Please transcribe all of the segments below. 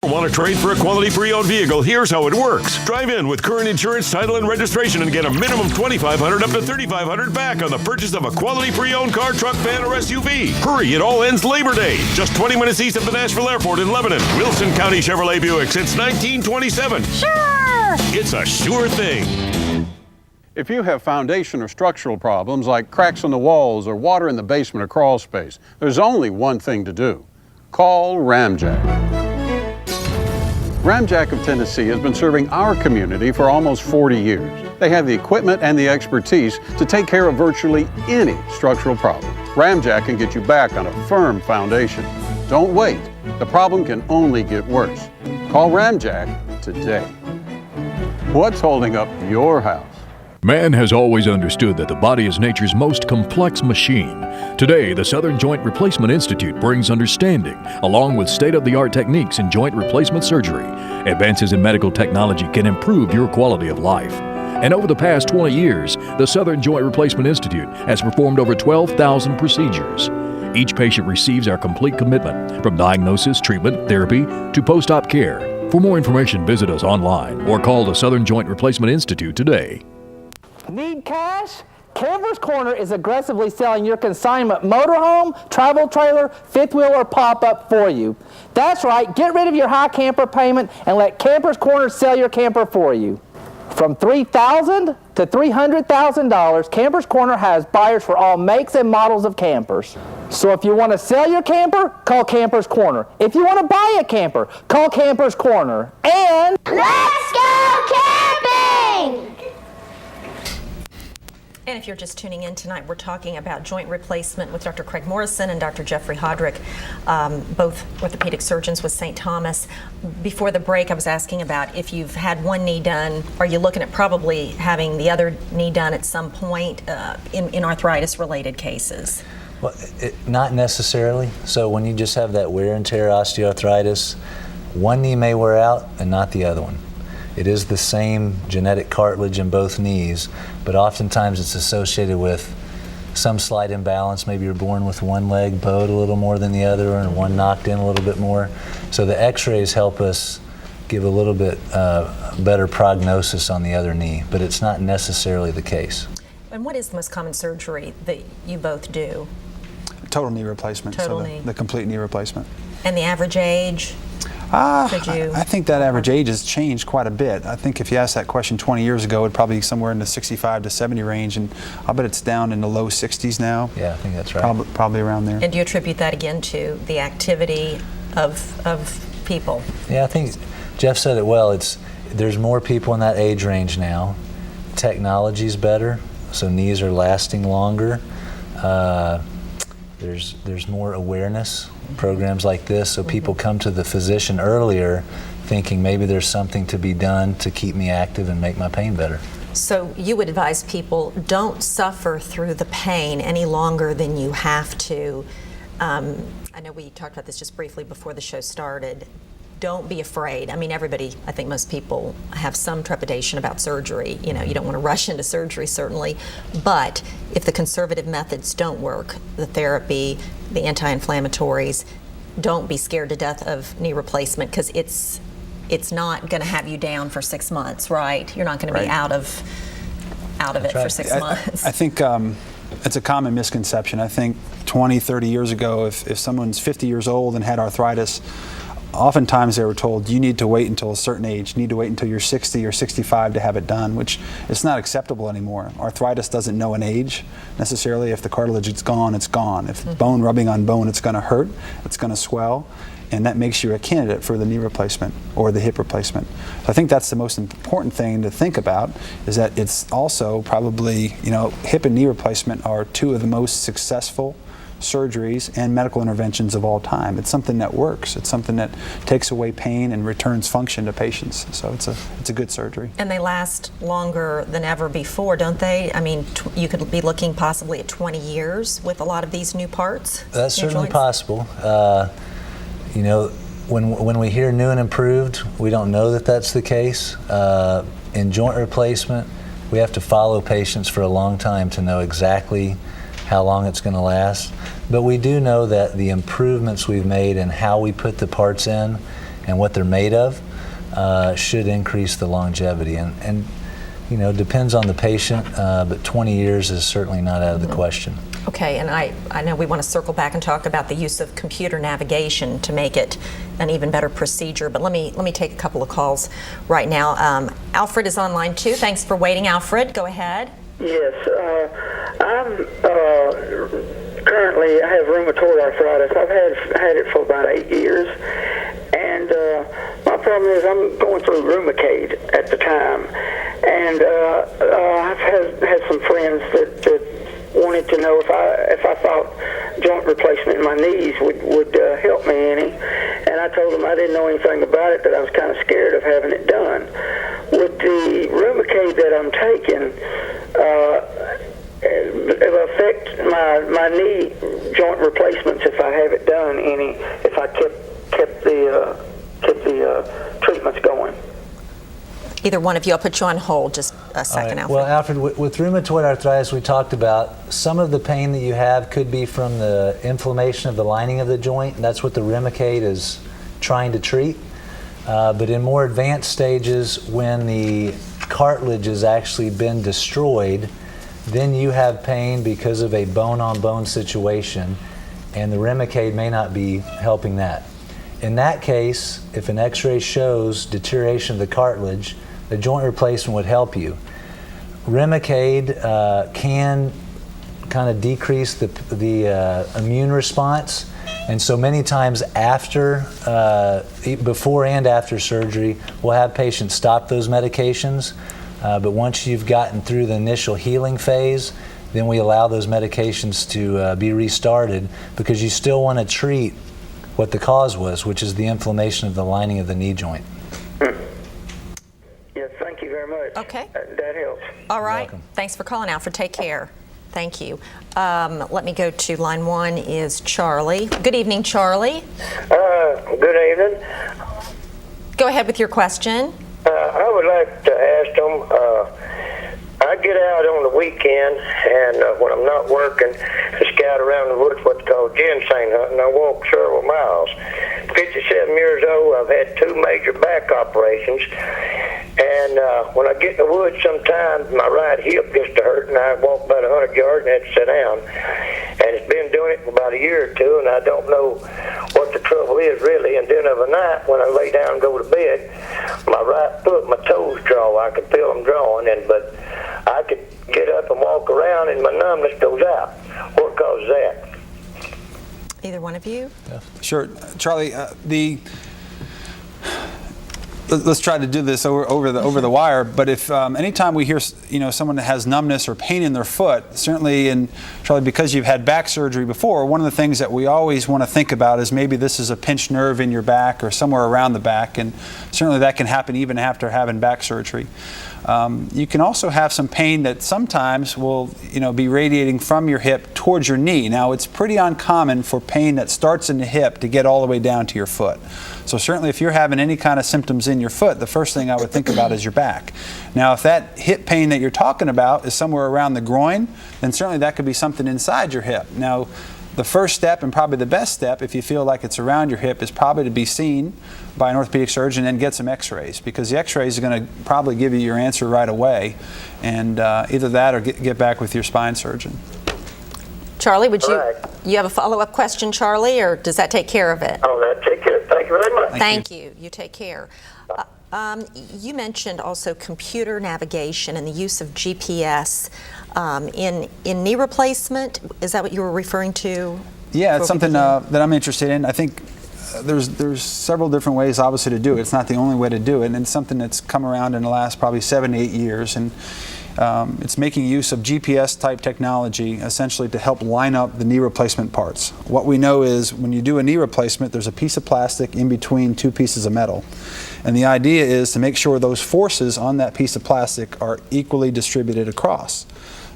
Want to trade for a quality pre-owned vehicle? Here's how it works. Drive in with current insurance, title, and registration and get a minimum $2,500 up to $3,500 back on the purchase of a quality pre-owned car, truck, van, or SUV. Hurry, it all ends Labor Day. Just 20 minutes east of the Nashville Airport in Lebanon. Wilson County Chevrolet Buick since 1927. Sure! It's a sure thing. If you have foundation or structural problems like cracks in the walls or water in the basement or crawl space, there's only one thing to do. Call Ramjack. Ramjack of Tennessee has been serving our community for almost 40 years. They have the equipment and the expertise to take care of virtually any structural problem. Ramjack can get you back on a firm foundation. Don't wait. The problem can only get worse. Call Ramjack today. What's holding up your house? Man has always understood that the body is nature's most complex machine. Today, the Southern Joint Replacement Institute brings understanding, along with state-of-the-art techniques in joint replacement surgery. Advances in medical technology can improve your quality of life. And over the past 20 years, the Southern Joint Replacement Institute has performed over 12,000 procedures. Each patient receives our complete commitment, from diagnosis, treatment, therapy, to post-op care. For more information, visit us online or call the Southern Joint Replacement Institute today. Need cash? Camper's Corner is aggressively selling your consignment motorhome, travel trailer, fifth wheel, or pop-up for you. That's right, get rid of your high camper payment and let Camper's Corner sell your camper for you. From $3,000 to $300,000, Camper's Corner has buyers for all makes and models of campers. So if you want to sell your camper, call Camper's Corner. If you want to buy a camper, call Camper's Corner. And let's go camping! And if you're just tuning in tonight, we're talking about joint replacement with Dr. Craig Morrison and Dr. Jeffrey Hodrick, both orthopedic surgeons with St. Thomas. Before the break, I was asking about if you've had one knee done, are you looking at probably having the other knee done at some point in arthritis-related cases? Well, not necessarily. So when you just have that wear and tear osteoarthritis, one knee may wear out and not the other one. It is the same genetic cartilage in both knees, but oftentimes it's associated with some slight imbalance. Maybe you're born with one leg bowed a little more than the other and one knocked in a little bit more. So the x-rays help us give a little bit better prognosis on the other knee, but it's not necessarily the case. And what is the most common surgery that you both do? Total knee replacement, Total so knee. The complete knee replacement. And the average age? I think that average age has changed quite a bit. I think if you asked that question 20 years ago, it'd probably be somewhere in the 65 to 70 range, and I'll bet it's down in the low 60s now. Yeah, I think that's right. Probably around there. And do you attribute that again to the activity of people? Yeah, I think Jeff said it well. There's more people in that age range now. Technology's better, so knees are lasting longer. There's more awareness, programs like this, so people come to the physician earlier thinking maybe there's something to be done to keep me active and make my pain better. So you would advise people don't suffer through the pain any longer than you have to. I know we talked about this just briefly before the show started. Don't be afraid. I mean, everybody, I think most people have some trepidation about surgery. You know, you don't want to rush into surgery, certainly. But if the conservative methods don't work, the therapy, the anti-inflammatories, don't be scared to death of knee replacement, because it's not going to have you down for 6 months, right? You're not going to be out of it for 6 months. I think it's a common misconception. I think 20, 30 years ago, if someone's 50 years old and had arthritis, oftentimes they were told you need to wait until a certain age, you need to wait until you're 60 or 65 to have it done, which it's not acceptable anymore. Arthritis doesn't know an age necessarily. If the cartilage is gone, it's gone. If bone rubbing on bone, it's going to hurt, it's going to swell, and that makes you a candidate for the knee replacement or the hip replacement. So I think that's the most important thing to think about, is that it's also probably, hip and knee replacement are two of the most successful surgeries and medical interventions of all time. It's something that works. It's something that takes away pain and returns function to patients. So it's a good surgery. And they last longer than ever before, don't they? I mean, you could be looking possibly at 20 years with a lot of these new parts. That's certainly possible. When we hear new and improved, we don't know that that's the case. In joint replacement, we have to follow patients for a long time to know exactly how long it's going to last. But we do know that the improvements we've made in how we put the parts in and what they're made of should increase the longevity. And you know, depends on the patient, but 20 years is certainly not out of the question. Okay, and I know we want to circle back and talk about the use of computer navigation to make it an even better procedure, but let me take a couple of calls right now. Alfred is on line 2. Thanks for waiting, Alfred. Go ahead. Yes, I'm currently, I have rheumatoid arthritis. I've had it for about 8 years, and my problem is I'm going through Rheumacade at the time, and I've had some friends that wanted to know if I thought joint replacement in my knees would help me any, and I told them I didn't know anything about it, that I was kind of scared of having it done. With the Rheumacade that I'm taking, it will affect my knee joint replacements if I have it done any, if I kept the treatments going. Either one of you, I'll put you on hold just a second, Alfred. Well, Alfred, with rheumatoid arthritis, we talked about some of the pain that you have could be from the inflammation of the lining of the joint. That's what the Remicade is trying to treat. But in more advanced stages, when the cartilage has actually been destroyed, then you have pain because of a bone-on-bone situation, and the Remicade may not be helping that. In that case, if an x-ray shows deterioration of the cartilage, the joint replacement would help you. Remicade can kind of decrease the immune response, and so many times after, before and after surgery, we'll have patients stop those medications, but once you've gotten through the initial healing phase, then we allow those medications to be restarted, because you still want to treat what the cause was, which is the inflammation of the lining of the knee joint. Yes, thank you very much. Okay. That helps. All right. Thanks for calling, Alfred. Take care. Thank you. Let me go to line 1 is Charlie. Good evening, Charlie. Good evening. Go ahead with your question. I would like to ask them, I get out on the weekend, and when I'm not working, I scout around the woods, what's called ginseng hunting. I walk several miles. 57 years old, I've had 2 major back operations, and when I get in the woods sometimes, my right hip gets to hurt, and I walk about 100 yards and have to sit down. And it's been doing it for about a year or 2, and I don't know what the trouble is really. And then of a night, when I lay down and go to bed, my right foot, my toes draw. I can feel them drawing, but I could get up and walk around, and my numbness goes out. What causes that? Either one of you? Sure, Charlie. Let's try to do this over the wire. But if anytime we hear someone that has numbness or pain in their foot, certainly, and Charlie, because you've had back surgery before, one of the things that we always want to think about is maybe this is a pinched nerve in your back or somewhere around the back, and certainly that can happen even after having back surgery. You can also have some pain that sometimes will be radiating from your hip towards your knee. Now, it's pretty uncommon for pain that starts in the hip to get all the way down to your foot. So certainly if you're having any kind of symptoms in your foot, the first thing I would think about is your back. Now, if that hip pain that you're talking about is somewhere around the groin, then certainly that could be something inside your hip. Now, the first step, and probably the best step, if you feel like it's around your hip, is probably to be seen by an orthopedic surgeon and get some x-rays, because the x-rays are going to probably give you your answer right away, and either that or get back with your spine surgeon. Charlie, you have a follow-up question, Charlie, or does that take care of it? Oh, that take care. Thank you very much. Thank you. You take care. You mentioned also computer navigation and the use of GPS in knee replacement. Is that what you were referring to? Yeah, it's something that I'm interested in. I think there's several different ways, obviously, to do it. It's not the only way to do it, and it's something that's come around in the last probably 7 to 8 years. And it's making use of GPS-type technology, essentially, to help line up the knee replacement parts. What we know is when you do a knee replacement, there's a piece of plastic in between 2 pieces of metal. And the idea is to make sure those forces on that piece of plastic are equally distributed across.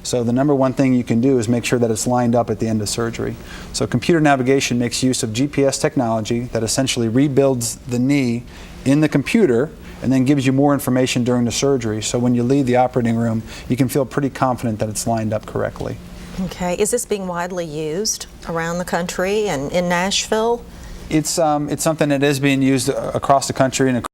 So the number one thing you can do is make sure that it's lined up at the end of surgery. So computer navigation makes use of GPS technology that essentially rebuilds the knee in the computer and then gives you more information during the surgery. So when you leave the operating room, you can feel pretty confident that it's lined up correctly. Okay. Is this being widely used around the country and in Nashville? It's something that is being used across the country and